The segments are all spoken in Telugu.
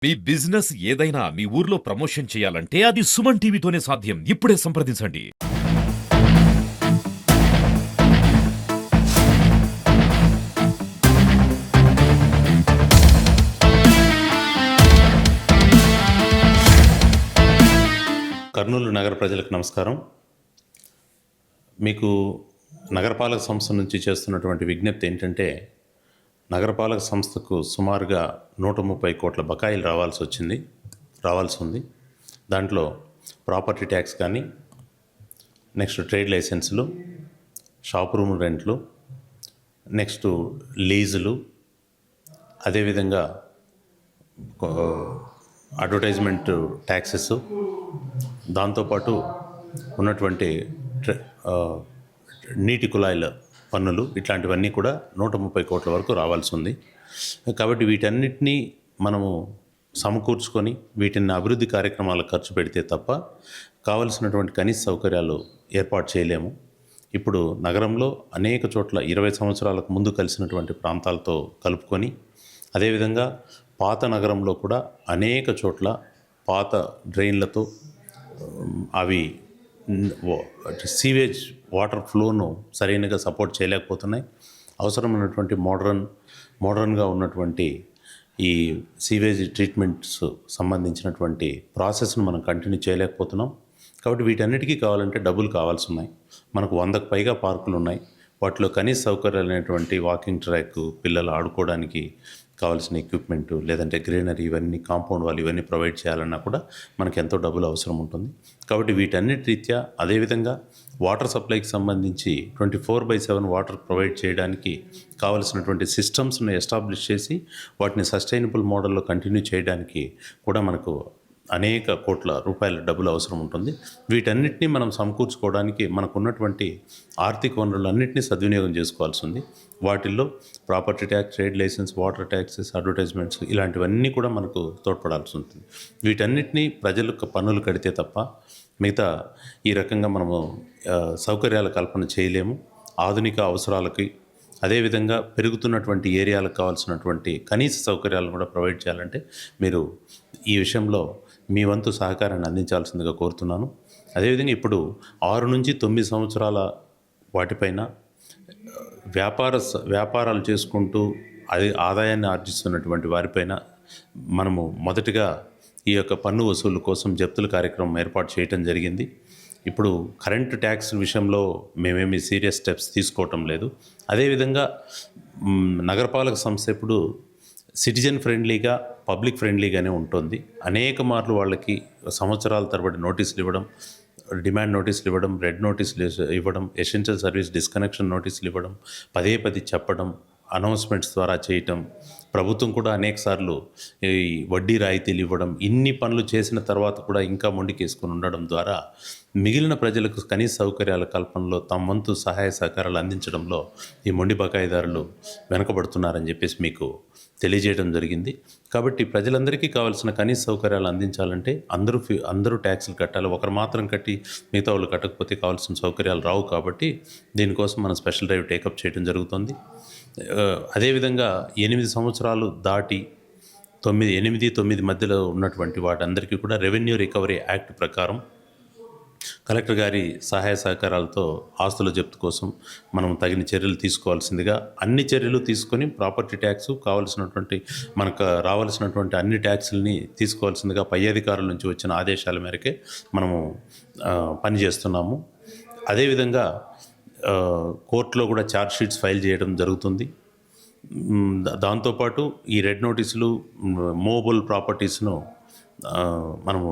మీ బిజినెస్ ఏదైనా మీ ఊర్లో ప్రమోషన్ చేయాలంటే అది సుమన్ టీవీతోనే సాధ్యం. ఇప్పుడే సంప్రదించండి. కర్నూలు నగర ప్రజలకు నమస్కారం. మీకు నగరపాలక సంస్థ నుంచి చేస్తున్నటువంటి విజ్ఞప్తి ఏంటంటే, నగరపాలక సంస్థకు సుమారుగా 130 కోట్ల బకాయిలు రావాల్సి ఉంది. దాంట్లో ప్రాపర్టీ ట్యాక్స్ కానీ, నెక్స్ట్ ట్రేడ్ లైసెన్సులు, షాప్ రూమ్ రెంట్లు, నెక్స్ట్ లీజులు, అదేవిధంగా అడ్వర్టైజ్మెంట్ ట్యాక్సెస్, దాంతోపాటు ఉన్నటువంటి నీటి కుళాయిల పన్నులు, ఇట్లాంటివన్నీ కూడా 130 కోట్ల వరకు రావాల్సి ఉంది. కాబట్టి వీటన్నిటినీ మనము సమకూర్చుకొని వీటిని అభివృద్ధి కార్యక్రమాలకు ఖర్చు పెడితే తప్ప కావలసినటువంటి కనీస సౌకర్యాలు ఏర్పాటు చేయలేము. ఇప్పుడు నగరంలో అనేక చోట్ల 20 సంవత్సరాలకు ముందు కలిసినటువంటి ప్రాంతాలతో కలుపుకొని, అదేవిధంగా పాత నగరంలో కూడా అనేక చోట్ల పాత డ్రైన్లతో అవి సీవేజ్ వాటర్ ఫ్లోను సరైనగా సపోర్ట్ చేయలేకపోతున్నాయి. అవసరమైనటువంటి మోడర్న్గా ఉన్నటువంటి ఈ సీవేజ్ ట్రీట్మెంట్స్ సంబంధించినటువంటి ప్రాసెస్ను మనం కంటిన్యూ చేయలేకపోతున్నాం. కాబట్టి వీటన్నిటికీ కావాలంటే డబ్బులు కావాల్సి ఉన్నాయి. మనకు 100కు పైగా పార్కులు ఉన్నాయి. వాటిలో కనీస సౌకర్యాలు అయినటువంటి వాకింగ్ ట్రాక్, పిల్లలు ఆడుకోవడానికి కావాల్సిన ఎక్విప్మెంటు, లేదంటే గ్రీనరీ, ఇవన్నీ కాంపౌండ్ వాళ్ళు ఇవన్నీ ప్రొవైడ్ చేయాలన్నా కూడా మనకి ఎంతో డబ్బులు అవసరం ఉంటుంది. కాబట్టి వీటన్నిటి రీత్యా, అదేవిధంగా వాటర్ సప్లైకి సంబంధించి 24/7 వాటర్ ప్రొవైడ్ చేయడానికి కావలసినటువంటి సిస్టమ్స్ను ఎస్టాబ్లిష్ చేసి వాటిని సస్టైనబుల్ మోడల్లో కంటిన్యూ చేయడానికి కూడా మనకు అనేక కోట్ల రూపాయల డబ్బులు అవసరం ఉంటుంది. వీటన్నిటినీ మనం సమకూర్చుకోవడానికి మనకున్నటువంటి ఆర్థిక వనరులన్నింటినీ సద్వినియోగం చేసుకోవాల్సి ఉంది. వాటిల్లో property tax, trade license, water taxes, advertisements, ఇలాంటివన్నీ కూడా మనకు తోడ్పడాల్సి ఉంటుంది. వీటన్నిటినీ ప్రజలకు పన్నులు కడితే తప్ప మిగతా ఈ రకంగా మనము సౌకర్యాల కల్పన చేయలేము. ఆధునిక అవసరాలకి, అదేవిధంగా పెరుగుతున్నటువంటి ఏరియాలకు కావాల్సినటువంటి కనీస సౌకర్యాలను కూడా ప్రొవైడ్ చేయాలంటే మీరు ఈ విషయంలో మీ వంతు సహకారాన్ని అందించాల్సిందిగా కోరుతున్నాను. అదేవిధంగా ఇప్పుడు 6 నుంచి 9 సంవత్సరాల వాటిపైన వ్యాపారాలు చేసుకుంటూ ఆదాయాన్ని ఆర్జిస్తున్నటువంటి వారిపైన మనము మొదటిగా ఈ యొక్క పన్ను వసూలు కోసం జప్తుల కార్యక్రమం ఏర్పాటు చేయటం జరిగింది. ఇప్పుడు కరెంట్ ట్యాక్స్ విషయంలో మేమేమి సీరియస్ స్టెప్స్ తీసుకోవటం లేదు. అదేవిధంగా నగరపాలక సంస్థ ఇప్పుడు సిటిజన్ ఫ్రెండ్లీగా, పబ్లిక్ ఫ్రెండ్లీగానే ఉంటుంది. అనేక మార్లు వాళ్ళకి సంవత్సరాల తరబడి నోటీసులు ఇవ్వడం, డిమాండ్ నోటీసులు ఇవ్వడం, రెడ్ నోటీసులు ఇవ్వడం, ఎసెన్షియల్ సర్వీస్ డిస్కనెక్షన్ నోటీసులు ఇవ్వడం, పదే చెప్పడం, అనౌన్స్మెంట్స్ ద్వారా చేయటం, ప్రభుత్వం కూడా అనేకసార్లు ఈ వడ్డీ రాయితీలు ఇవ్వడం, ఇన్ని పనులు చేసిన తర్వాత కూడా ఇంకా మొండికేసుకొని ఉండడం ద్వారా మిగిలిన ప్రజలకు కనీస సౌకర్యాల కల్పనలో తమ వంతు సహాయ సహకారాలు అందించడంలో ఈ మొండి బకాయిదారులు వెనకబడుతున్నారని చెప్పేసి మీకు తెలియజేయడం జరిగింది. కాబట్టి ప్రజలందరికీ కావాల్సిన కనీస సౌకర్యాలు అందించాలంటే అందరూ ట్యాక్సులు కట్టాలి. ఒకరు మాత్రం కట్టి మిగతా వాళ్ళు కట్టకపోతే కావాల్సిన సౌకర్యాలు రావు. కాబట్టి దీనికోసం మనం స్పెషల్ డ్రైవ్ టేకప్ చేయడం జరుగుతుంది. అదేవిధంగా 8 సంవత్సరాలు దాటి 8-9 మధ్యలో ఉన్నటువంటి వాటందరికీ కూడా రెవెన్యూ రికవరీ యాక్ట్ ప్రకారం కలెక్టర్ గారి సహాయ సహకారాలతో ఆస్తుల జప్తు కోసం మనం తగిన చర్యలు తీసుకోవాల్సిందిగా, అన్ని చర్యలు తీసుకొని ప్రాపర్టీ ట్యాక్స్ కావాల్సినటువంటి మనకు రావాల్సినటువంటి అన్ని ట్యాక్సుల్ని తీసుకోవాల్సిందిగా పై అధికారుల నుంచి వచ్చిన ఆదేశాల మేరకే మనము పనిచేస్తున్నాము. అదేవిధంగా కోర్టులో కూడా ఛార్జ్ షీట్స్ ఫైల్ చేయడం జరుగుతుంది. దాంతోపాటు ఈ రెడ్ నోటీసులు, మూవబుల్ ప్రాపర్టీస్ను మనము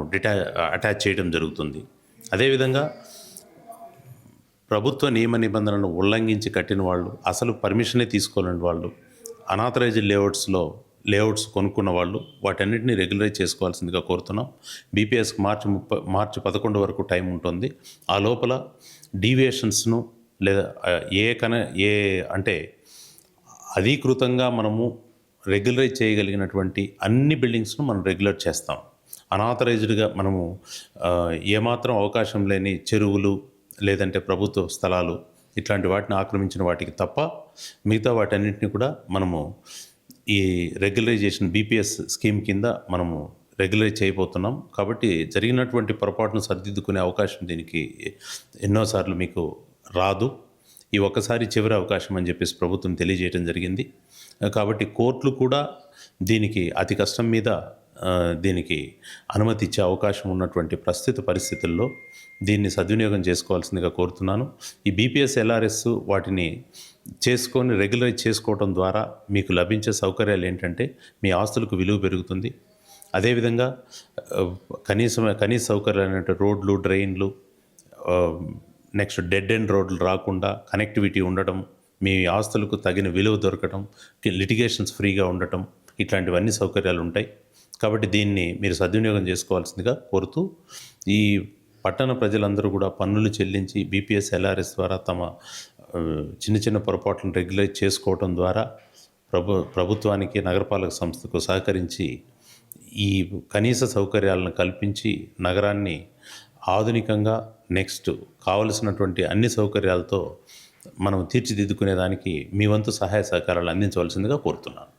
అటాచ్ చేయడం జరుగుతుంది. అదేవిధంగా ప్రభుత్వ నియమ నిబంధనలను ఉల్లంఘించి కట్టిన వాళ్ళు, అసలు పర్మిషనే తీసుకోలేని వాళ్ళు, అనాథరైజ్డ్ లేఅవుట్స్ కొనుక్కున్న వాళ్ళు, వాటన్నిటిని రెగ్యులరైజ్ చేసుకోవాల్సిందిగా కోరుతున్నాం. బీపీఎస్కి మార్చి 11 వరకు టైం ఉంటుంది. ఆ లోపల డీవియేషన్స్ను లేదా అంటే అధీకృతంగా మనము రెగ్యులరైజ్ చేయగలిగినటువంటి అన్ని బిల్డింగ్స్ను మనం రెగ్యులర్ చేస్తాం. అనాథరైజ్డ్గా మనము ఏమాత్రం అవకాశం లేని చెరువులు, లేదంటే ప్రభుత్వ స్థలాలు, ఇట్లాంటి వాటిని ఆక్రమించిన వాటికి తప్ప మిగతా వాటన్నింటినీ కూడా మనము ఈ రెగ్యులరైజేషన్ బీపీఎస్ స్కీమ్ కింద మనము రెగ్యులరైజ్ చేయబోతున్నాం. కాబట్టి జరిగినటువంటి పొరపాటును సరిదిద్దుకునే అవకాశం దీనికి ఎన్నోసార్లు మీకు రాదు. ఈ ఒక్కసారి చివరి అవకాశం అని చెప్పేసి ప్రభుత్వం తెలియజేయడం జరిగింది. కాబట్టి కోర్టులు కూడా దీనికి అతి కష్టం మీద దీనికి అనుమతి ఇచ్చే అవకాశం ఉన్నటువంటి ప్రస్తుత పరిస్థితుల్లో దీన్ని సద్వినియోగం చేసుకోవాల్సిందిగా కోరుతున్నాను. ఈ బీపీఎస్ ఎల్ఆర్ఎస్ వాటిని చేసుకొని రెగ్యులరైజ్ చేసుకోవడం ద్వారా మీకు లభించే సౌకర్యాలు ఏంటంటే మీ ఆస్తులకు విలువ పెరుగుతుంది. అదేవిధంగా కనీస సౌకర్యాలు అంటే రోడ్లు, డ్రైన్లు, నెక్స్ట్ డెడ్ ఎండ్ రోడ్లు రాకుండా కనెక్టివిటీ ఉండటం, మీ ఆస్తులకు తగిన విలువ దొరకటం, లిటిగేషన్స్ ఫ్రీగా ఉండటం, ఇట్లాంటివన్నీ సౌకర్యాలు ఉంటాయి. కాబట్టి దీన్ని మీరు సద్వినియోగం చేసుకోవాల్సిందిగా కోరుతూ, ఈ పట్టణ ప్రజలందరూ కూడా పన్నులు చెల్లించి బీపీఎస్ ఎల్ఆర్ఎస్ ద్వారా తమ చిన్న పొరపాట్లను రెగ్యులైజ్ చేసుకోవడం ద్వారా ప్రభుత్వానికి, నగరపాలక సంస్థకు సహకరించి ఈ కనీస సౌకర్యాలను కల్పించి నగరాన్ని ఆధునికంగా నెక్స్ట్ కావలసినటువంటి అన్ని సౌకర్యాలతో మనం తీర్చిదిద్దుకునేదానికి మీ వంతు సహాయ సహకారాలు అందించవలసిందిగా కోరుతున్నాను.